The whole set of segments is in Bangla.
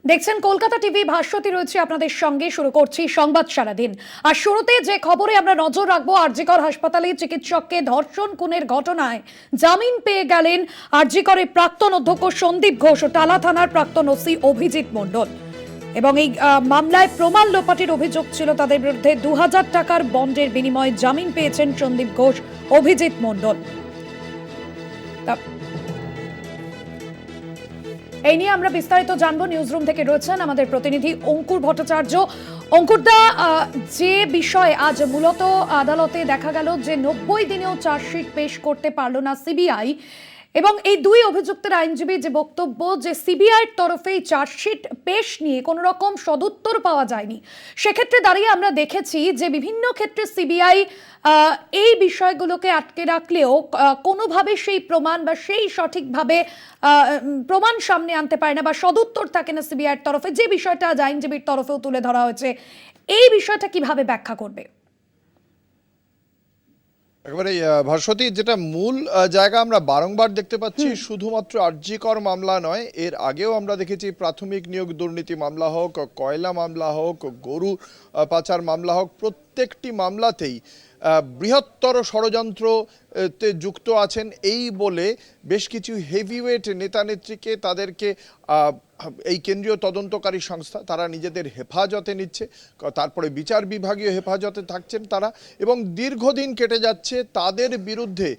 দেখছেন কলকাতা টিভি, ভাস্বতী রয়েছে আপনাদের সঙ্গে। শুরু করছি সংবাদ সারাদিন। আর শুরুতে যে খবরে আমরা নজর রাখবো, আরজিকর হাসপাতালে চিকিৎসককে ধর্ষণ খুনের ঘটনায় জামিন পেয়ে গেলেন আরজিকরের প্রাক্তন অধ্যক্ষ সন্দীপ ঘোষ ও টালা থানার প্রাক্তন ওসি অভিজিৎ মণ্ডল। এবং এই মামলায় প্রমাণ লোপাটের অভিযোগ ছিল তাদের বিরুদ্ধে। 2000 টাকার বন্ডের বিনিময়ে জামিন পেয়েছেন সন্দীপ ঘোষ, অভিজিৎ মণ্ডল। এই নিয়ে আমরা বিস্তারিত জানবো। নিউজরুম থেকে রয়েছেন আমাদের প্রতিনিধি অঙ্কুর ভট্টাচার্য। অঙ্কুরদা, যে বিষয়ে আজ মূলত আদালতে দেখা গেল যে 90 দিনেও চার্জশিট পেশ করতে পারল না সিবিআই, এবং এই দুই অভিযুক্তের আইনজীবী যে বক্তব্য যে সিবিআইয়ের তরফে চার্জশিট পেশ নিয়ে কোনো রকম সদুত্তর পাওয়া যায়নি, সেক্ষেত্রে দাঁড়িয়ে আমরা দেখেছি যে বিভিন্ন ক্ষেত্রে সিবিআই এই বিষয়গুলোকে আটকে রাখলেও কোনোভাবে সেই প্রমাণ বা সেই সঠিকভাবে প্রমাণ সামনে আনতে পারে না বা সদুত্তর থাকে না সিবিআইয়ের তরফে, যে বিষয়টা আজ আইনজীবীর তরফেও তুলে ধরা হয়েছে। এই বিষয়টা কিভাবে ব্যাখ্যা করবে? একেবারে ভাস্বতী, যেটা মূল জায়গা আমরা বারংবার দেখতে পাচ্ছি, শুধুমাত্র আরজিকর মামলা নয়, এর আগেও আমরা দেখেছি প্রাথমিক নিয়োগ দুর্নীতি মামলা হোক, কয়লা মামলা হোক, গরু পাচার মামলা হোক, প্রত্যেকটি মামলাতেই বৃহত্তর ষড়যন্ত্রতে যুক্ত আছেন এই বলে বেশ কিছু হেভিওয়েট নেতা নেত্রীকে তাদেরকে এই কেন্দ্রীয় তদন্তকারী সংস্থা তারা নিজেদের হেফাজতে নিচ্ছে, তারপরে বিচার বিভাগীয় হেফাজতে থাকছেন তারা, এবং দীর্ঘদিন কেটে যাচ্ছে। তাদের বিরুদ্ধে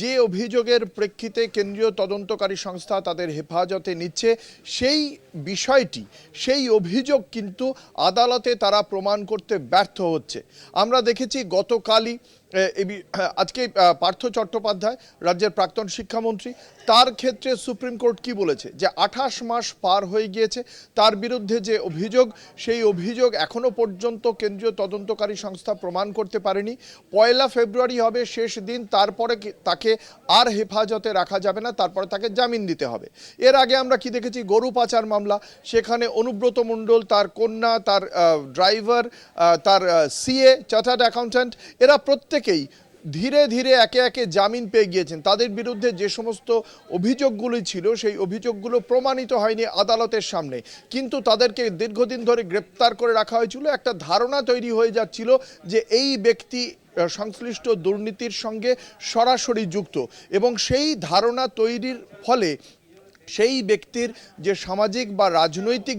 যে অভিযোগের প্রেক্ষিতে কেন্দ্রীয় তদন্তকারী সংস্থা তাদের হেফাজতে নিচ্ছে, সেই বিষয়টি, সেই অভিযোগ কিন্তু আদালতে তারা প্রমাণ করতে ব্যর্থ হচ্ছে। আমরা দেখেছি গতকালই আজকে পার্থ চট্টোপাধ্যায়, রাজ্যের প্রাক্তন শিক্ষামন্ত্রী, তার ক্ষেত্রে সুপ্রিম কোর্ট কি বলেছে যে 28 মাস পার হয়ে গিয়েছে, তার বিরুদ্ধে যে অভিযোগ, সেই অভিযোগ এখনো পর্যন্ত কেন্দ্রীয় তদন্তকারী সংস্থা প্রমাণ করতে পারেনি। 1 ফেব্রুয়ারি হবে শেষ দিন, তারপরে তাকে আর হেফাজতে রাখা যাবে না, তারপরে তাকে জামিন দিতে হবে। এর আগে আমরা কি দেখেছি, গরু পাচার মামলা, সেখানে অনুব্রত মণ্ডল, তার কন্যা, তার ড্রাইভার, তার সিএ, চার্টার্ড অ্যাকাউন্ট্যান্ট, এরা প্রত্যেকেই ধীরে ধীরে একে একে জামিন পেয়ে গিয়েছেন। তাদের বিরুদ্ধে যে সমস্ত অভিযোগগুলি ছিল, সেই অভিযোগগুলো প্রমাণিত হয়নি আদালতের সামনে, কিন্তু তাদেরকে দীর্ঘদিন ধরে গ্রেপ্তার করে রাখা হয়েছিল। একটা ধারণা তৈরি হয়ে যাচ্ছিল যে এই ব্যক্তি সংশ্লিষ্ট দুর্নীতির সঙ্গে সরাসরি যুক্ত, এবং সেই ধারণা তৈরির ফলে সেই ব্যক্তির যে সামাজিক বা রাজনৈতিক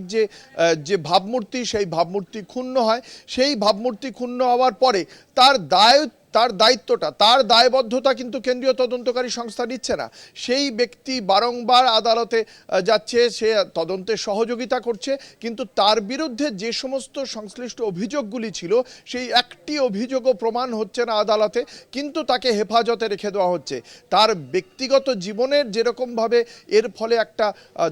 যে ভাবমূর্তি, সেই ভাবমূর্তি ক্ষুণ্ণ হয়। সেই ভাবমূর্তি ক্ষুণ্ণ হওয়ার পরে তার দায়িত্বটা, তার দায়বদ্ধতা কিন্তু কেন্দ্রীয় তদন্তকারী সংস্থা নিচ্ছে না। সেই ব্যক্তি বারংবার আদালতে যাচ্ছে, সে তদন্তে সহযোগিতা করছে, কিন্তু তার বিরুদ্ধে যে সমস্ত সংশ্লিষ্ট অভিযোগগুলি ছিল, সেই একটি অভিযোগও প্রমাণ হচ্ছে না আদালতে, কিন্তু তাকে হেফাজতে রেখে দেওয়া হচ্ছে। তার ব্যক্তিগত জীবনের যেরকমভাবে এর ফলে একটা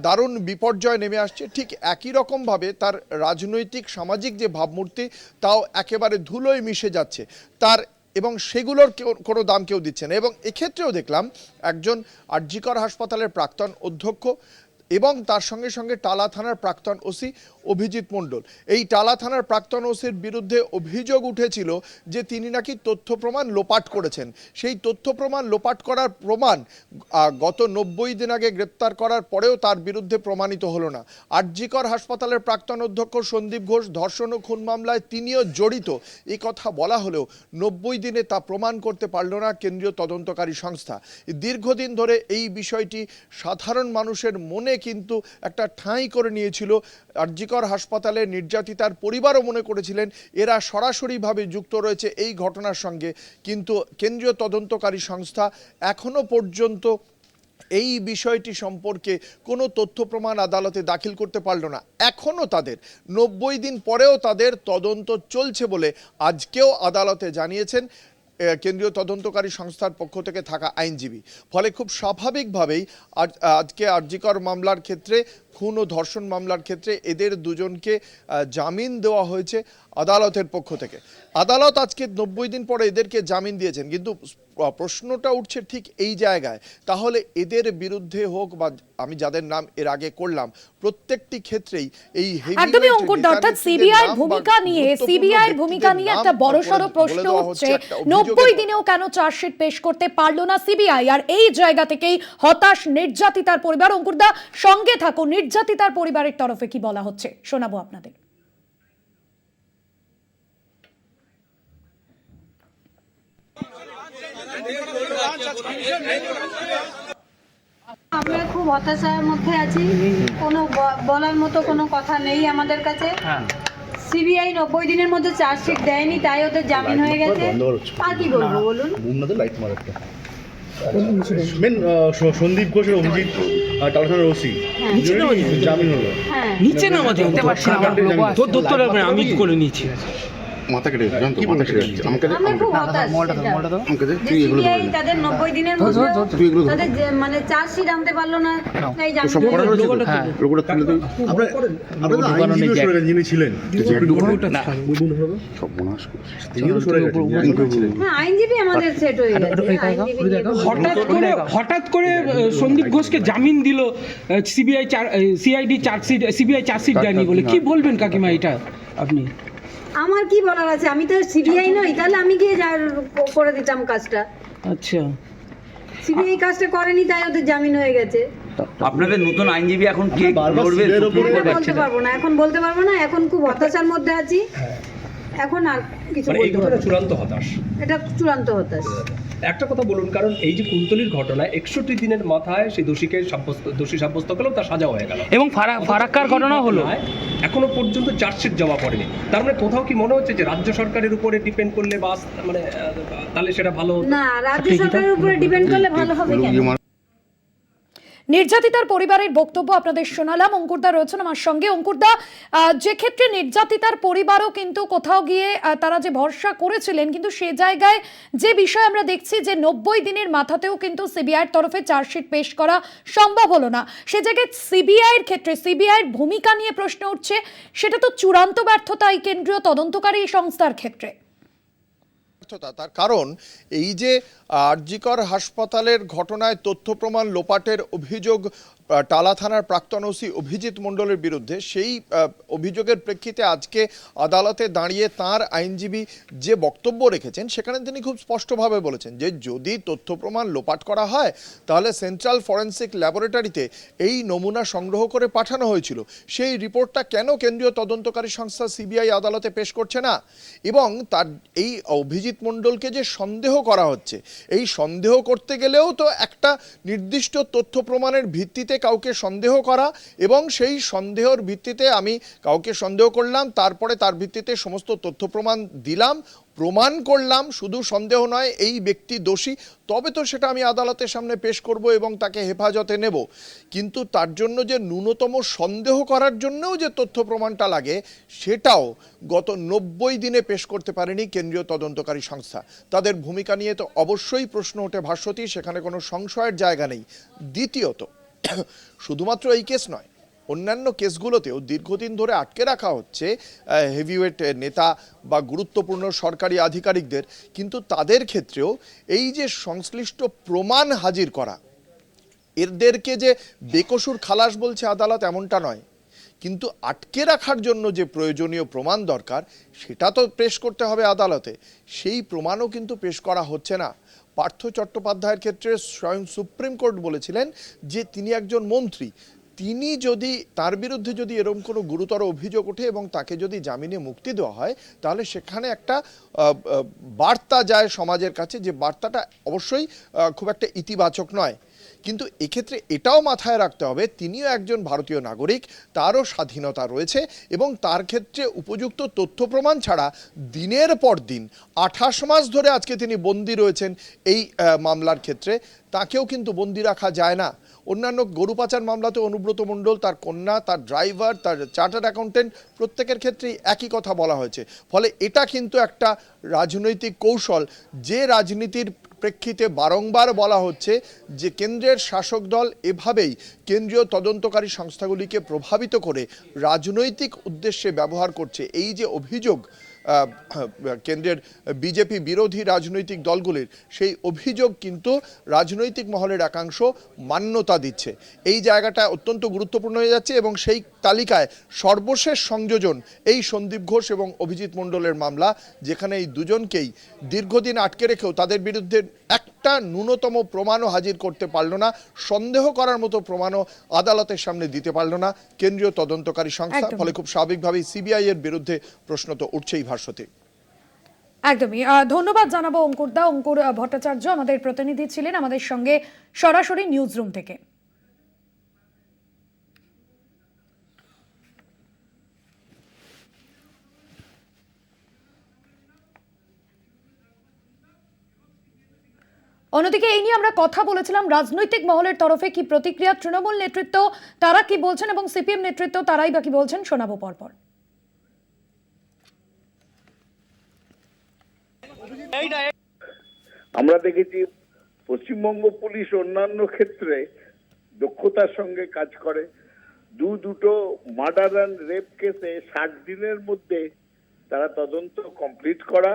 দারুণ বিপর্যয় নেমে আসছে, ঠিক একই রকমভাবে তার রাজনৈতিক সামাজিক যে ভাবমূর্তি, তাও একেবারে ধুলোয় মিশে যাচ্ছে তার, এবং সেগুলোর কোনো দাম কেউ দিচ্ছে না। এবং এক্ষেত্রেও দেখলাম একজন আরজিকর হাসপাতালের প্রাক্তন অধ্যক্ষ এবং তার সঙ্গে সঙ্গে টালা থানার প্রাক্তন ওসি অভিজিৎ মণ্ডল, এই টালা থানার প্রাক্তন ওসির বিরুদ্ধে অভিযোগ উঠেছিল যে তিনি নাকি তথ্য প্রমাণ লোপাট করেছেন। সেই তথ্য প্রমাণ লোপাট করার প্রমাণ গত 90 দিন আগে গ্রেপ্তার করার পরেও তার বিরুদ্ধে প্রমাণিত হলো না। আরজিকর হাসপাতালের প্রাক্তন অধ্যক্ষ সন্দীপ ঘোষ ধর্ষণ ও খুন মামলায় তিনিও জড়িত, এই কথা বলা হলেও 90 দিনে তা প্রমাণ করতে পারল না কেন্দ্রীয় তদন্তকারী সংস্থা। দীর্ঘদিন ধরে এই বিষয়টি সাধারণ মানুষের মনে কিন্তু একটা ঠাঁই করে নিয়েছিল। আরজিকর হাসপাতালে নির্যাতিতার পরিবারও মনে করেছিলেন এরা সরাসরিভাবে যুক্ত রয়েছে এই ঘটনার সঙ্গে, কিন্তু কেন্দ্রীয় তদন্তকারী সংস্থা এখনো পর্যন্ত এই বিষয়টি সম্পর্কে কোনো তথ্য প্রমাণ আদালতে দাখিল করতে পারল না। এখনও তাদের 90 দিন পরেও তাদের তদন্ত চলছে বলে আজকেও আদালতে জানিয়েছেন কেন্দ্রীয় তদন্তকারী সংস্থার পক্ষ থেকে থাকা আইনজীবী। ফলে খুব স্বাভাবিকভাবেই আজকে আরজিকর মামলার ক্ষেত্রে, খুন ও ধর্ষণ মামলার ক্ষেত্রে এদের দুজনকে জামিন দেওয়া হয়েছে আদালতের পক্ষ থেকে। আদালত আজকে 90 দিন পরে এদেরকে জামিন দিয়েছেন, কিন্তু প্রশ্নটা উঠছে ঠিক এই জায়গায়, তাহলে এদের বিরুদ্ধে হোক বা আমি যাদের নাম এর আগে করলাম, প্রত্যেকটি ক্ষেত্রেই এই একদমই অঙ্কুর, অর্থাৎ সিবিআইয়ের ভূমিকা নিয়ে একটা বড়সড় প্রশ্ন উঠছে। 90 দিনেও কেন চার্জশিট পেশ করতে পারলো না সিবিআই? আর এই জায়গা থেকেই হতাশ নির্যাতিতার পরিবার। অঙ্কুরদা, সঙ্গে থাকুন। নির্যাতিতার পরিবারের তরফে কি বলা হচ্ছে শোনাবো আপনাদের। আমরা খুব হতাশার মধ্যে আছি, কোনো বলার মতো কোনো কথা নেই আমাদের কাছে। সিবিআই 90 দিনের মধ্যে চার্জশিট দেয়নি, তাই ওদের জামিন হয়ে গেছে। আর কি বলবো বলুন। সন্দীপ ঘোষের অভিজিৎ টালখানার ওসি জামিন হলো। হ্যাঁ, নিচে নামাতে হতে পারছি না, তোর দত্তর আমি করে নিয়েছি। মাথা কেটে জান তো, মাথা কেটে আমাকে আমরা খুব হতাশ। সিবিআই তাদের 90 দিনের মধ্যে তাদের মানে চার্জশিট আনতে পারলো না, তাই জামিন সব হয়ে করা গেছে। হয়েছে। লোকটা তুলে দিই আপনারা আইনজীবী সরে গেছেন, যিনি ছিলেন সব মনাস তিনি তো সরে গেছেন। হ্যাঁ, আইনজীবী আমাদের সেট হয়ে গেছে। আইনজীবী হঠাৎ করে সন্দীপ ঘোষকে জামিন দিল সিবিআই, সিবিআই চার্জশিট দেয়নি বলে। কি বলবেন কাকিমা এটা আপনি? আমার কি বলার আছে, আমি তো সিবিআই নই, তাহলে আমি গিয়ে করে দিতাম কাজটা। আচ্ছা, সিবিআই কাজটা করেনি, তাই ওদের জামিন হয়ে গেছে। আপনাদের নতুন আইনজীবী এখন কে লড়বে? বলতে পারবো না, এখন বলতে পারবো না। এখন খুব হতাশার মধ্যে আছি, এখন আর কিছু বলতে পারবো না। চূড়ান্ত হতাশ, এটা চূড়ান্ত হতাশ। একটা কথা বলুন, কারণ এই যে কুলতলির ঘটনায় 61 দিনের মাথায় সেই দোষী সাব্যস্ত করলেও তার সাজা হয়ে গেল, এবং ফারাক্কার ঘটনা হলো, এখনো পর্যন্ত চার্জশিট জমা পড়েনি। তার মানে কোথাও কি মনে হচ্ছে যে রাজ্য সরকারের উপরে ডিপেন্ড করলে বাস মানে তাহলে সেটা ভালো হতো? না, রাজ্য সরকারের উপরে ডিপেন্ড করলে ভালো হবে কেন? নির্যাতিতার পরিবারের বক্তব্য আপনাদের শোনালাম। অঙ্কুরদা রয়েছেন আমার সঙ্গে। অঙ্কুরদা, যে ক্ষেত্রে নির্যাতিতার পরিবারও কিন্তু কোথাও গিয়ে তারা যে ভরসা করেছিলেন, কিন্তু সে জায়গায় যে বিষয় আমরা দেখছি যে 90 দিনের মাথাতেও কিন্তু সিবিআইয়ের তরফে চার্জশিট পেশ করা সম্ভব হলো না। সে জায়গায় সিবিআইয়ের ক্ষেত্রে সিবিআইয়ের ভূমিকা নিয়ে প্রশ্ন উঠছে। সেটা তো চূড়ান্ত ব্যর্থতা এই কেন্দ্রীয় তদন্তকারী সংস্থার ক্ষেত্রে। তার কারণ এই যে আরজিকর হাসপাতালের ঘটনায় তথ্য প্রমাণ লোপাটের অভিযোগ টালা থানার প্রাক্তন ওসি অভিজিৎ মণ্ডলের বিরুদ্ধে, সেই অভিযোগের প্রেক্ষিতে আজকে আদালতে দাঁড়িয়ে তার আইনজীবী যে বক্তব্য রেখেছেন, সেখানে তিনি খুব স্পষ্টভাবে বলেছেন যে যদি তথ্য প্রমাণ লোপাট করা হয় তাহলে সেন্ট্রাল ফরেন্সিক ল্যাবরেটরিতে এই নমুনা সংগ্রহ করে পাঠানো হয়েছিল, সেই রিপোর্টটা কেন কেন্দ্রীয় তদন্তকারী সংস্থা সিবিআই আদালতে পেশ করছে না? এবং তার এই অভিজিৎ মণ্ডলকে যে সন্দেহ করা হচ্ছে, এই সন্দেহ করতে গেলেও তো একটা নির্দিষ্ট তথ্য প্রমাণের ভিত্তিতে কাউকে সন্দেহ করা, এবং সেই সন্দেহের ভিত্তিতে আমি কাউকে সন্দেহ করলাম, তারপরে তার ভিত্তিতে সমস্ত তথ্য প্রমাণ দিলাম, প্রমাণ করলাম শুধু সন্দেহ নয় এই ব্যক্তি দোষী, তবে তো সেটা আমি আদালতের সামনে পেশ করব এবং তাকে হেফাজতে নেব। কিন্তু তার জন্য যে ন্যূনতম সন্দেহ করার জন্যও যে তথ্য প্রমাণটা লাগে, সেটাও গত 90 দিনে পেশ করতে পারেনি কেন্দ্রীয় তদন্তকারী সংস্থা। তাদের ভূমিকা নিয়ে তো অবশ্যই প্রশ্ন ওঠে ভাস্বতী, সেখানে কোনো সংশয়ের জায়গা নেই। দ্বিতীয়ত, শুধুমাত্র এই কেস নয়, অন্যান্য কেসগুলোতেও দীর্ঘদিন ধরে আটকে রাখা হচ্ছে হেভিওয়েট নেতা বা গুরুত্বপূর্ণ সরকারি আধিকারিকদের, কিন্তু তাদের ক্ষেত্রেও এই যে সংশ্লিষ্ট প্রমাণ হাজির করা, এদেরকে যে বেকসুর খালাস বলছে আদালত এমনটা নয়, কিন্তু আটকে রাখার জন্য যে প্রয়োজনীয় প্রমাণ দরকার সেটা তো পেশ করতে হবে আদালতে, সেই প্রমাণও কিন্তু পেশ করা হচ্ছে না। পার্থ চট্টোপাধ্যায়ের ক্ষেত্রে স্বয়ং সুপ্রিম কোর্ট বলেছিলেন যে তিনি একজন মন্ত্রী, তিনি যদি তার বিরুদ্ধে যদি এরকম কোনো গুরুতর অভিযোগ ওঠে এবং তাকে যদি জামিনে মুক্তি দেওয়া হয়, তাহলে সেখানে একটা বার্তা যায় সমাজের কাছে, যে বার্তাটা অবশ্যই খুব একটা ইতিবাচক নয়। কিন্তু এক্ষেত্রে এটাও মাথায় রাখতে হবে তিনিও একজন ভারতীয় নাগরিক, তারও স্বাধীনতা রয়েছে, এবং তার ক্ষেত্রে উপযুক্ত তথ্য প্রমাণ ছাড়া দিনের পর দিন 28 মাস ধরে আজকে তিনি বন্দী রয়েছেন এই মামলার ক্ষেত্রে, তাকেও কিন্তু বন্দী রাখা যায় না। অন্যান্য গরু পাচার মামলাতে অনুব্রত মণ্ডল, তার কন্যা, তার ড্রাইভার, তার চার্টার্ড অ্যাকাউন্টেন্ট, প্রত্যেকের ক্ষেত্রেই একই কথা বলা হয়েছে। ফলে এটা কিন্তু একটা রাজনৈতিক কৌশল, যে রাজনীতির প্রেক্ষিতে বারংবার বলা হচ্ছে যে কেন্দ্রের শাসক দল এভাবেই কেন্দ্রীয় তদন্তকারী সংস্থাগুলিকে প্রভাবিত করে রাজনৈতিক উদ্দেশ্যে ব্যবহার করছে। এই যে অভিযোগ কেন্দ্রের বিজেপি বিরোধী রাজনৈতিক দলগুলির, সেই অভিযোগ কিন্তু রাজনৈতিক মহলের একাংশ মান্যতা দিচ্ছে। এই জায়গাটা অত্যন্ত গুরুত্বপূর্ণ হয়ে যাচ্ছে, এবং সেই তালিকায় সর্বশেষ সংযোজন এই সন্দীপ ঘোষ এবং অভিজিৎ মণ্ডলের মামলা, যেখানে এই দুজনকেই দীর্ঘদিন আটকে রেখেও তাদের বিরুদ্ধে একটা একটা ন্যূনতম প্রমাণও হাজির করতে পারল না, সন্দেহ করার মতো প্রমাণও আদালতের সামনে দিতে পারল না কেন্দ্রীয় তদন্তকারী সংস্থা। একদম। ফলে খুব স্বাভাবিকভাবেই সিবিআই এর বিরুদ্ধে প্রশ্ন তো উঠছেই ভাস্বতী। একদমই ধন্যবাদ জানাবো অঙ্কুর দা। অঙ্কুর ভট্টাচার্য আমাদের প্রতিনিধি ছিলেন আমাদের সঙ্গে সরাসরি নিউজ রুম থেকে। অন্যদিকে এই নিয়ে আমরা কথা বলেছিলাম রাজনৈতিক মহলের তরফে কি প্রতিক্রিয়া, তৃণমূল নেতৃত্ব তারা কি বলছেন এবং সিপিএম নেতৃত্ব তারাই বা কি বলছেন, শোনাবো পরপর। আমরা দেখেছি পশ্চিমবঙ্গ পুলিশ অন্যান্য ক্ষেত্রে দক্ষতার সঙ্গে কাজ করে। দুটো মার্ডার অ্যান্ড রেপ কেসে 60 দিনের মধ্যে তারা তদন্ত কমপ্লিট করা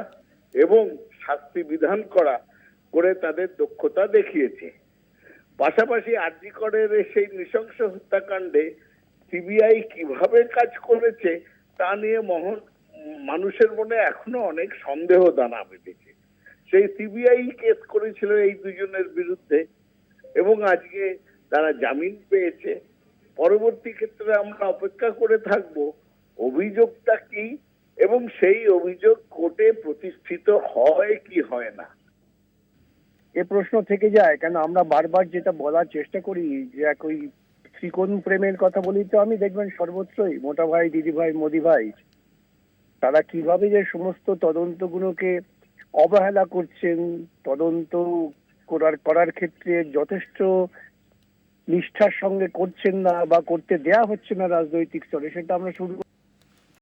এবং শাস্তি বিধান করে তাদের দক্ষতা দেখিয়েছে। পাশাপাশি আরজি করের সেই নৃশংস হত্যাকাণ্ডে সিবিআই কিভাবে কাজ করেছে তা নিয়ে মানুষের মনে এখনো অনেক সন্দেহ দানা বেঁধেছে। সেই সিবিআই কেস করেছিল এই দুজনের বিরুদ্ধে এবং আজকে তারা জামিন পেয়েছে। পরবর্তী ক্ষেত্রে আমরা অপেক্ষা করে থাকব অভিযোগটা কি এবং সেই অভিযোগ কোর্টে প্রতিষ্ঠিত হয় কি হয় না। এ প্রশ্ন থেকে যায় কেন আমরা বারবার যেটা বলার চেষ্টা করি যে এক ওই ত্রিকোণ প্রেমের কথা বলি, তো আমি দেখবেন সর্বত্রই মোটা ভাই, দিদি ভাই, মোদি ভাই তারা কিভাবে যে সমস্ত তদন্তগুলোকে অবহেলা করছেন, তদন্ত করার ক্ষেত্রে যথেষ্ট নিষ্ঠার সঙ্গে করছেন না বা করতে দেয়া হচ্ছে না রাজনৈতিক স্তরে, সেটা আমরা শুরু